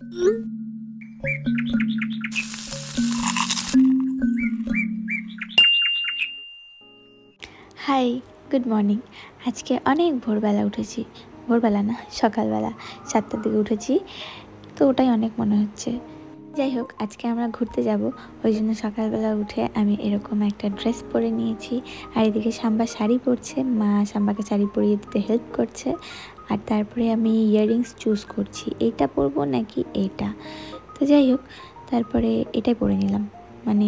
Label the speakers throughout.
Speaker 1: High, good morning. আজকে অনেক ভোরবেলা উঠেছি, ভোরবেলা না সকালবেলা 7টার দিকে উঠেছি, তো ওটাই অনেক মনে হচ্ছে। যাই হোক, আজকে আমরা ঘুরতে যাব, ওই জন্য সকালবেলা উঠে আমি এরকম একটা ড্রেস পরে নিয়েছি। আর এদিকে সাম্বা শাড়ি পরছে, মা সাম্বাকে শাড়ি পরিয়ে দিতে হেল্প করছে। আর তারপরে আমি ইয়াররিংস চুজ করছি, এইটা পরবো নাকি এইটা। তো যাই হোক, তারপরে এটাই পরে নিলাম, মানে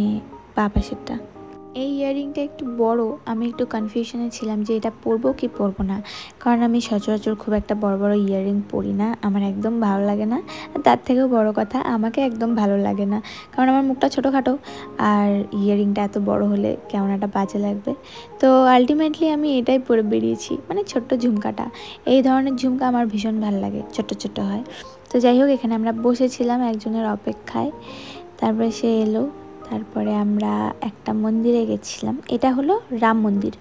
Speaker 1: বাঁ পাশেরটা। এই ইয়াররিংটা একটু বড়, আমি একটু কনফিউশনে ছিলাম যে এটা পরবো কি পরবো না, কারণ আমি সচরাচর খুব একটা বড় বড় ইয়াররিং পরি না, আমার একদম ভালো লাগে না। আর তার থেকেও বড় কথা, আমাকে একদম ভালো লাগে না, কারণ আমার মুখটা ছোটোখাটো, আর ইয়াররিংটা এত বড় হলে কেমন একটা বাজে লাগবে। তো আলটিমেটলি আমি এটাই পরে বেরিয়েছি, মানে ছোট্ট ঝুমকাটা। এই ধরনের ঝুমকা আমার ভীষণ ভালো লাগে, ছোট্ট ছোট্ট হয়। তো যাই হোক, এখানে আমরা বসেছিলাম একজনের অপেক্ষায়, তারপরে সে এলো। তারপরে আমরা একটা মন্দিরে গেছিলাম, এটা হলো রাম মন্দির,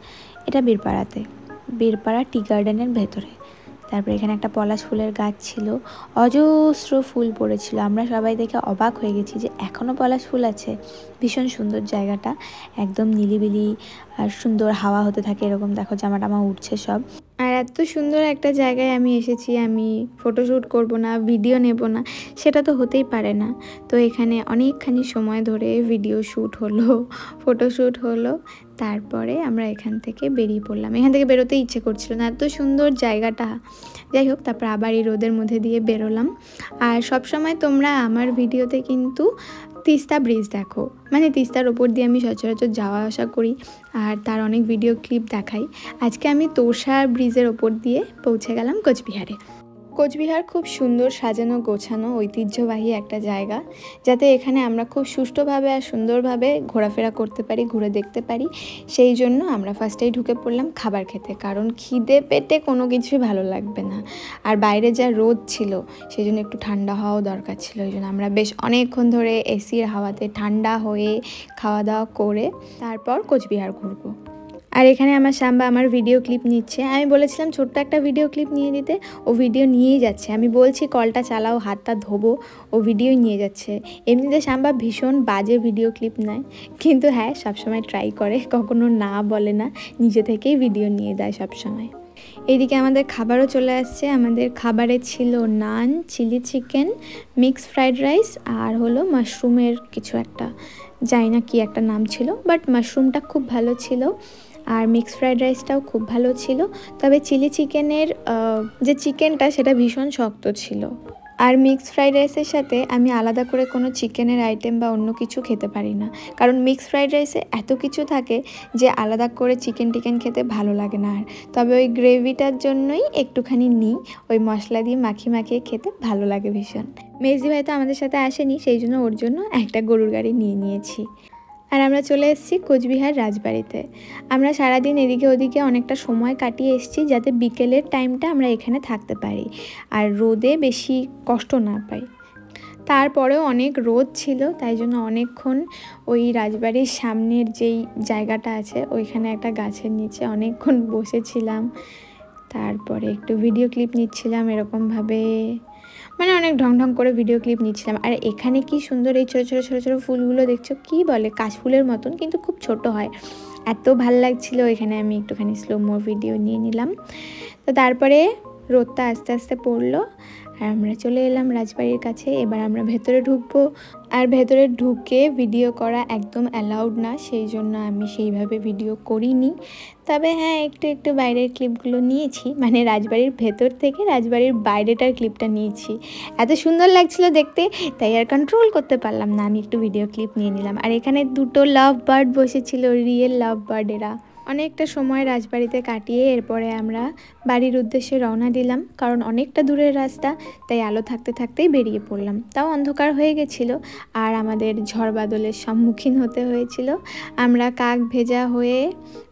Speaker 1: এটা বীরপাড়াতে, বীরপাড়া টি গার্ডেনের ভেতরে। তারপরে এখানে একটা পলাশ ফুলের গাছ ছিল, অজস্র ফুল পড়েছিল, আমরা সবাই দেখে অবাক হয়ে গেছি যে এখনও পলাশ ফুল আছে। ভীষণ সুন্দর জায়গাটা, একদম নিলিবিলি আর সুন্দর হাওয়া হতে থাকে এরকম। দেখো জামা টামা উঠছে সব। আর এত সুন্দর একটা জায়গায় আমি এসেছি, আমি ফটোশ্যুট করব না, ভিডিও নেব না, সেটা তো হতেই পারে না। তো এখানে অনেকখানি সময় ধরে ভিডিও শ্যুট হলো, ফটোশ্যুট হলো। তারপরে আমরা এখান থেকে বেরিয়ে পড়লাম, এখান থেকে বেরোতে ইচ্ছে করছিল না, এত সুন্দর জায়গাটা। যাই হোক, তারপর আবার এই রোদের মধ্যে দিয়ে বেরোলাম। আর সবসময় তোমরা আমার ভিডিওতে কিন্তু তিস্তা ব্রিজ দেখো, মানে তিস্তার ওপর দিয়ে আমি সচরাচর যাওয়া আসা করি, আর তার অনেক ভিডিও ক্লিপ দেখাই। আজকে আমি তোষা ব্রিজের ওপর দিয়ে পৌঁছে গেলাম কোচবিহারে। কোচবিহার খুব সুন্দর সাজানো গোছানো ঐতিহ্যবাহী একটা জায়গা, যাতে এখানে আমরা খুব সুষ্ঠুভাবে আর সুন্দরভাবে ঘোরাফেরা করতে পারি, ঘুরে দেখতে পারি। সেই জন্য আমরা ফার্স্টেই ঢুকে পড়লাম খাবার খেতে, কারণ খিদে পেটে কোনো কিছুই ভালো লাগবে না। আর বাইরে যা রোদ ছিল, সেই জন্য একটু ঠান্ডা হওয়াও দরকার ছিল। এই জন্য আমরা বেশ অনেকক্ষণ ধরে এসির হাওয়াতে ঠান্ডা হয়ে খাওয়া দাওয়া করে তারপর কোচবিহার ঘুরবো। আর এখানে আমার সাম্বা আমার ভিডিও ক্লিপ নিচ্ছে, আমি বলেছিলাম ছোট্ট একটা ভিডিও ক্লিপ নিয়ে দিতে, ও ভিডিও নিয়েই যাচ্ছে। আমি বলছি কলটা চালাও, হাতটা ধোবো, ও ভিডিও নিয়ে যাচ্ছে। এমনিতে সাম্বা ভীষণ বাজে ভিডিও ক্লিপ নেয়, কিন্তু হ্যাঁ সবসময় ট্রাই করে, কখনো না বলে না, নিজে থেকেই ভিডিও নিয়ে দেয় সবসময়। এইদিকে আমাদের খাবারও চলে আসছে। আমাদের খাবারে ছিল naan, chilli chicken, mix fried rice, আর হলো মাশরুমের কিছু একটা, জানি না কি একটা নাম ছিল, বাট মাশরুমটা খুব ভালো ছিল, আর মিক্স ফ্রাইড রাইসটাও খুব ভালো ছিল। তবে চিলি চিকেনের যে চিকেনটা সেটা ভীষণ শক্ত ছিল। আর মিক্স ফ্রাইড রাইসের সাথে আমি আলাদা করে কোনো চিকেনের আইটেম বা অন্য কিছু খেতে পারি না, কারণ মিক্স ফ্রাইড রাইসে এত কিছু থাকে যে আলাদা করে চিকেন খেতে ভালো লাগে না। আর তবে ওই গ্রেভিটার জন্যই একটুখানি নিই, ওই মশলা দিয়ে মাখিয়ে খেতে ভালো লাগে ভীষণ। মেজদি ভাই তো আমাদের সাথে আসেনি, সেই জন্য ওর জন্য একটা গরুর গাড়ি নিয়ে নিয়েছি। আর আমরা চলে এসেছি কোচবিহার রাজবাড়িতে। আমরা সারাদিন এদিকে ওদিকে অনেকটা সময় কাটিয়ে এসেছি, যাতে বিকেলের টাইমটা আমরা এখানে থাকতে পারি আর রোদে বেশি কষ্ট না পাই। তারপরেও অনেক রোদ ছিল, তাই জন্য অনেকক্ষণ ওই রাজবাড়ির সামনের যেই জায়গাটা আছে ওইখানে একটা গাছের নিচে অনেকক্ষণ বসেছিলাম। তারপরে একটু ভিডিও ক্লিপ নিচ্ছিলাম এরকমভাবে, মানে অনেক ঢং করে ভিডিও ক্লিপ নিচ্ছিলাম। আর এখানে কি সুন্দর এই ছোটো ফুলগুলো দেখছো, কি বলে কাশফুলের মতন, কিন্তু খুব ছোট হয়, এত ভাল লাগছিল। এখানে আমি একটুখানি স্লোমো ভিডিও নিয়ে নিলাম। তো তারপরে রোদটা আস্তে আস্তে পড়লো, আর আমরা চলে এলাম রাজবাড়ির কাছে। এবার আমরা ভেতরে ঢুকবো, আর ভেতরে ঢুকে ভিডিও করা একদম অ্যালাউড না, সেই জন্য আমি সেইভাবে ভিডিও করিনি। তবে হ্যাঁ, একটু বাইরের ক্লিপগুলো নিয়েছি, মানে রাজবাড়ির ভেতর থেকে রাজবাড়ির বাইরেটার ক্লিপটা নিয়েছি। এত সুন্দর লাগছিল দেখতে, তাই আর কন্ট্রোল করতে পারলাম না, আমি একটু ভিডিও ক্লিপ নিয়ে নিলাম। আর এখানে দুটো লাভ বার্ড বসেছিল, রিয়েল লাভ বার্ড এরা। অনেকটা সময় রাজবাড়িতে কাটিয়ে এরপরে আমরা বাড়ির উদ্দেশ্যে রওনা দিলাম, কারণ অনেকটা দূরের রাস্তা, তাই আলো থাকতে থাকতেই বেরিয়ে পড়লাম। তাও অন্ধকার হয়ে গেছিলো, আর আমাদের ঝড় বাদলের সম্মুখীন হতে হয়েছিল। আমরা কাক ভেজা হয়ে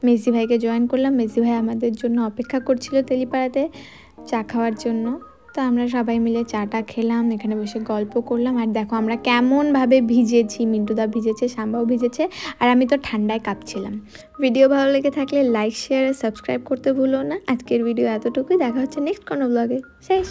Speaker 1: মেজদি ভাইকে জয়েন করলাম। মেজদি ভাই আমাদের জন্য অপেক্ষা করছিল তেলিপাড়াতে চা খাওয়ার জন্য। তো আমরা সবাই মিলে চাটা খেলাম, এখানে বসে গল্প করলাম। আর দেখো আমরা কেমনভাবে ভিজেছি, মিন্টুদা ভিজেছে, সাম্বাও ভিজেছে, আর আমি তো ঠান্ডায় কাঁপছিলাম। ভিডিও ভালো লেগে থাকলে লাইক, শেয়ার আর সাবস্ক্রাইব করতে ভুলো না। আজকের ভিডিও এতটুকুই, দেখা হচ্ছে নেক্সট কোনো ব্লগে। শেষ।